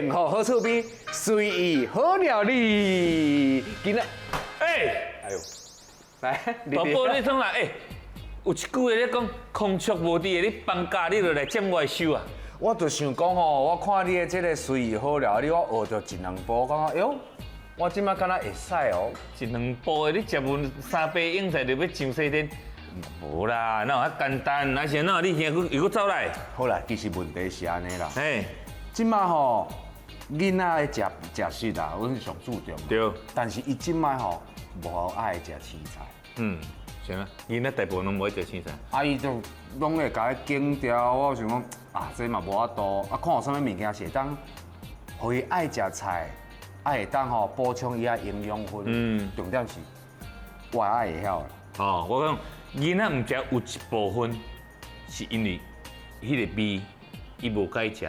幸福好趣味，随意好料理。今仔，哎呦，来，宝宝你从来有一句话咧讲，空穴无地的，你放假你就来占我的手啊！我就想讲吼，我看你的这个随意好料理，我学着一两步，感觉哎呦，我即摆敢若会使哦。一两步的，你食完三杯饮菜就要上西天？无啦，哪有遐简单？而且哪你现在又走来？好啦，其实问题是安尼啦。嘿，即摆吼，囡仔的食食啦，阮是上注重。对。但是伊即摆吼，无爱食青菜。嗯，行啊，囡仔大部分拢无爱食青菜。啊，伊就拢会甲伊拣掉。我想讲啊，这嘛无法度。啊，看有啥物物件是会当，互伊爱食菜，会当吼补充伊啊营养分。重点是，我爱会晓啦。哦，我讲囡仔唔食有一部分是因为迄个味伊无该食。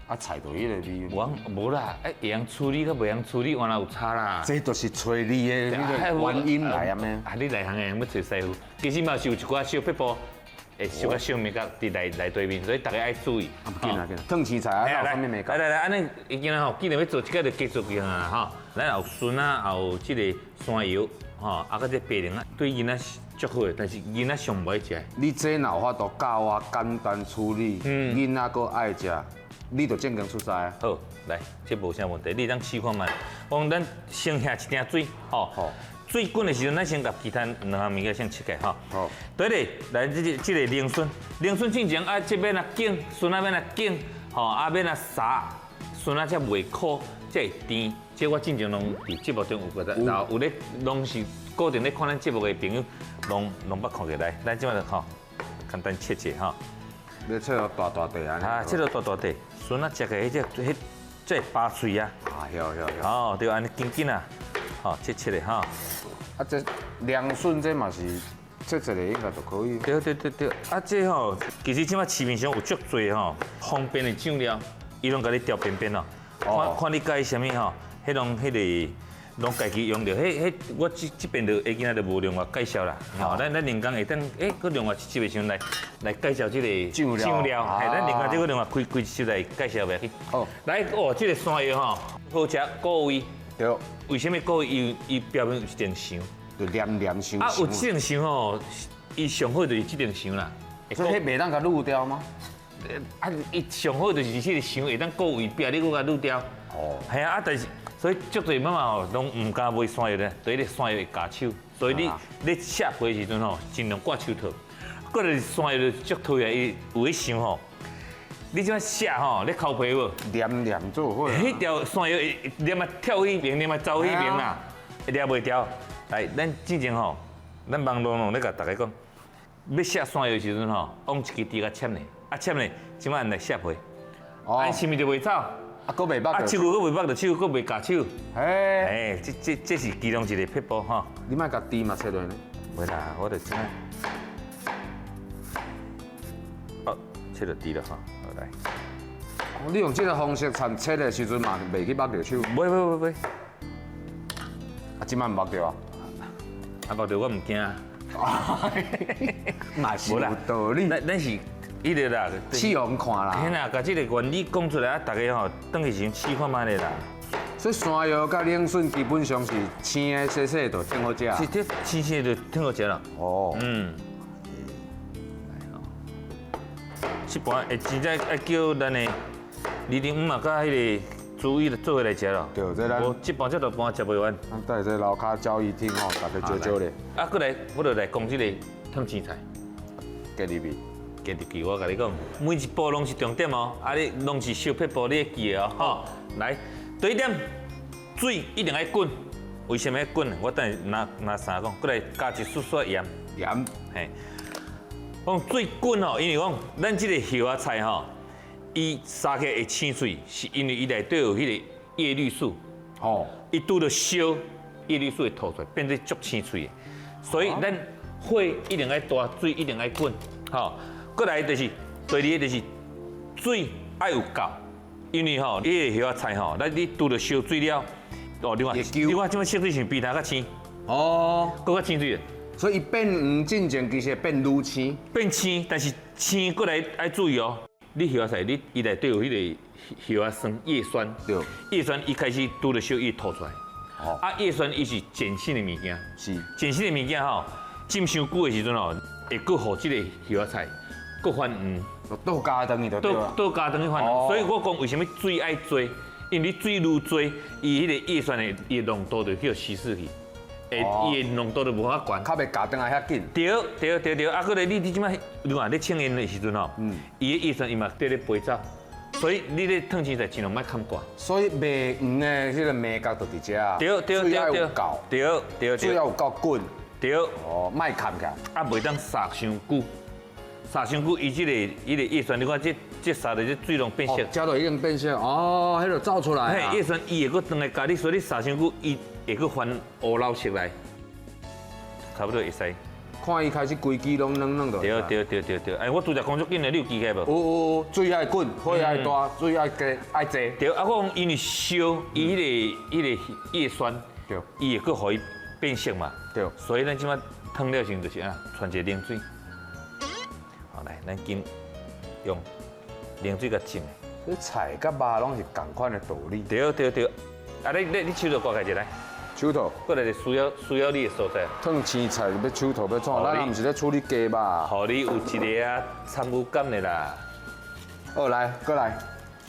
啊，菜就迄个味。我无啦，会晓处理，佮袂晓处理，原来有差啦。这就是找你的那个原因来啊咩？啊，你内行的要找师傅，其实嘛是有一寡小撇步，会小甲小物甲伫内对面，所以大家爱注意。啊，不紧啦，紧啦。烫青菜啊，有啥物物件？来，安尼已经吼，既然要做这个，就继续几项啊吼。咱有笋啊，也有这个山药，吼，啊，佮这白莲啊，对囡仔足好的，但是囡仔上不爱食。你这若有法度教我简单处理，囡仔佫爱食，你就正经出师啊。好，来，这无啥问题，你当试看卖。我讲咱先下一鼎水，吼。好。水滚的时阵，咱先甲其他两项物件先切开吼。好。对咧，来这个莲笋，莲笋进前啊，这边啊茎，笋啊边啊茎，吼啊边啊沙，笋啊才袂苦，才会甜。这我进前拢伫节目中有觉得，然后有咧拢是固定咧看咱节目的朋友，拢捌看过来。咱即摆就吼，简单切切吼。你切到大大地啊？啊，切到大大地，笋啊食起这拔脆啊。啊，晓。哦，对，安尼紧紧啊，吼切的吼。啊，这凉笋这嘛是切一个应该就可以。对，啊，这吼，其实即摆市面上有足多吼方便的酱料，伊拢甲你调边边哦。看你介意啥物吼，迄种拢家己用着。我这边就已经就无另外介绍啦。吼，咱人工会当搁另外一集的时阵来介绍这个酱料，咱人工这个另外开一集来介绍袂去。哦，来这个山药吼，好食果味。对。为什么果味伊表面有一点香？就黏香。啊，有这种香吼，伊上好就是这种香啦。所以迄袂当甲滤掉吗？啊，伊上好就是这个香会当果味表你搁甲滤掉。哦。系啊，但是所以足多妈妈吼，拢唔敢买山药咧，对咧山药会夹手，所以你削皮的时阵吼，尽量挂手套。搁就是山药足讨厌，伊有迄香吼。你即摆削吼，你抠皮无？黏做伙。迄条山药黏啊跳去边，黏啊走去边啦，会抓袂掉。来，咱之前吼，咱网络咧甲大家讲，要削山药的时阵吼，往一支箸甲切呢，啊切呢，即摆来削皮，安是咪就袂走？啊，佫袂捌。手佫袂捌着手，佫袂夹手。嘿，这是其中一个撇步吼。你莫甲箸嘛切落呢？袂啦，我就这样。哦，切着箸了吼。来，你用这个方式切的时阵嘛，袂去握着手。袂。啊，即摆唔握着啊？啊，握着我唔惊。嘛是有道理。咱是迄个啦，试互看啦。嘿啦，甲这个原理讲出来啊，大家吼，等去先试看卖咧啦。所以山药甲莲笋基本上是青的细细就挺好食。是这青青就挺好食啦。哦。一般会真正爱叫咱的李丁姆嘛，甲迄个猪医做伙来食咯。对，这咱。无一般这大半食袂完。咱在这楼骹交易厅吼，大家招咧。啊，过来，我就来讲这个烫青菜。加入去，加入去，我甲你讲，每一步拢是重点哦。啊，你拢是小撇步，你会记哦。好，来，第一点，水一定要滚。为什么要滚？我等下拿三讲。过来加一丝丝盐。盐，嘿。讲水滚吼，因为讲咱这个叶啊菜吼，伊杀起会青水，是因为伊内底有迄个叶绿素。哦。伊拄着烧，叶绿素会吐出来，变做足青水的。所以咱火一定要大，水一定要滚。吼，过来就是第二个就是水要有够，因为吼，你个叶啊菜吼，你拄着烧水了，哦，另外即摆烧水是比它较青。哦。更较青水的。所以伊变黄进前其实变愈青，变青，但是青过来要注意哦，你叶菜你伊内底有迄个叶酸叶酸，对，叶酸一开始拄着烧伊吐出来。哦。啊，叶酸伊是碱性的物件。是。碱性的物件吼，浸伤久的时阵吼，会佫互即个叶菜佫反黄。倒加长去就对了。倒加长去反黄，所以我讲为什么水爱多？因为你水愈多，伊迄个叶酸的伊浓度就叫稀释去。伊的浓度就无法悬，较袂加长来遐紧。对，啊，搁来你即摆你看你称烟的时阵吼，伊的叶酸伊嘛在咧飞走，所以你咧烫青菜尽量莫看挂。所以卖黄的迄个味觉就伫遮啊。对，水要有够。对，水要有够滚。对。哦，莫看起来。啊，袂当杀伤久，杀伤久伊即个叶酸，你看这杀的这水拢变色。加到已经变色，哦，迄就走出来。嘿，叶酸伊会佫转来加你，所以你杀伤久伊。会佫翻乌老色来，差不多会使。看伊开始规支拢软就。对。哎，我拄则工作紧的，你有记起无？有，水爱滚，火爱大，水爱加爱济。对，啊，我讲因为烧，伊迄个叶酸，对，伊会佫互伊变色嘛。对。所以咱即摆烫了时就是啊，传一个冷水。好来，咱紧用冷水甲浸。这菜甲肉拢是同款的道理。对。啊，你手头挂开一来。手套，过来就需要你的所在。烫青菜要手套要创，咱毋是咧处理鸡吧？互你有一个啊参与感的啦。好来，过来。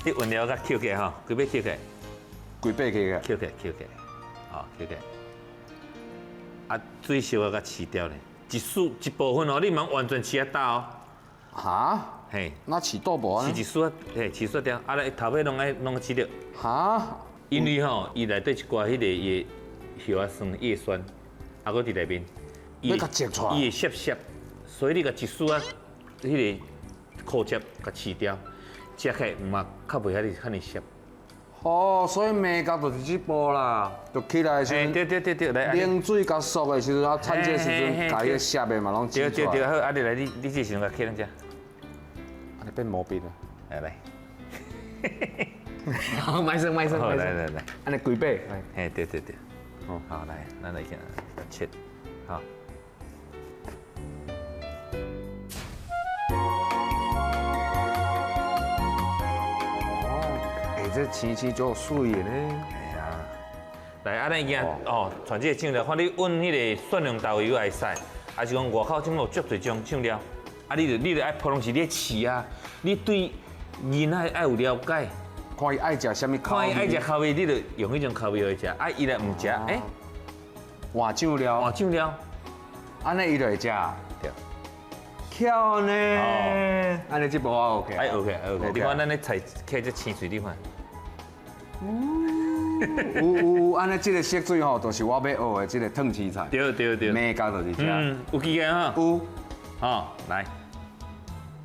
你原料甲扣起来吼，规尾扣起来。规背起来。扣起来，好扣起来。啊，水烧啊甲饲掉咧，一部分哦，你茫完全饲啊大哦。哈？嘿，那饲倒无啊？饲一丝啊，嘿，饲丝掉，啊，头尾拢饲掉。哈？因为吼，伊内底一寡迄个叶酸、叶酸，啊，搁伫内面，要甲摘出来，伊会涩，所以你甲一丝啊，迄个苦汁甲饲掉，食起来嘛较袂遐尼涩。哦，所以味觉就是这步啦，就起来的时阵，对，来，冷水甲熟的时阵，啊，趁这时阵，甲伊个涩的嘛拢挤出来。对，好，啊，你来，你这时阵甲起咱遮，安尼变毛病了。来。好，卖声。好，来，安尼规背。嘿，对。好，来，咱来先切，好。哦，这青青就水的呢。哎呀，来，啊，咱已经传这个酱料，看你温迄个蒜蓉豆油会使，还是讲外口怎么有足侪种酱料？啊，你就爱普通是你饲啊，你对囡仔爱有了解。看伊爱食什么口味，看伊爱食口味，你就用迄种口味去食。啊，伊若唔食，换酱料，安尼伊就会食。对，巧呢。哦，安尼这步我 OK。哎 OK。你看咱咧菜开只清水，你看。有，安尼这个色水吼，就是我要学的这个烫青菜。对。味觉就是这。有记个哈。有。好，来。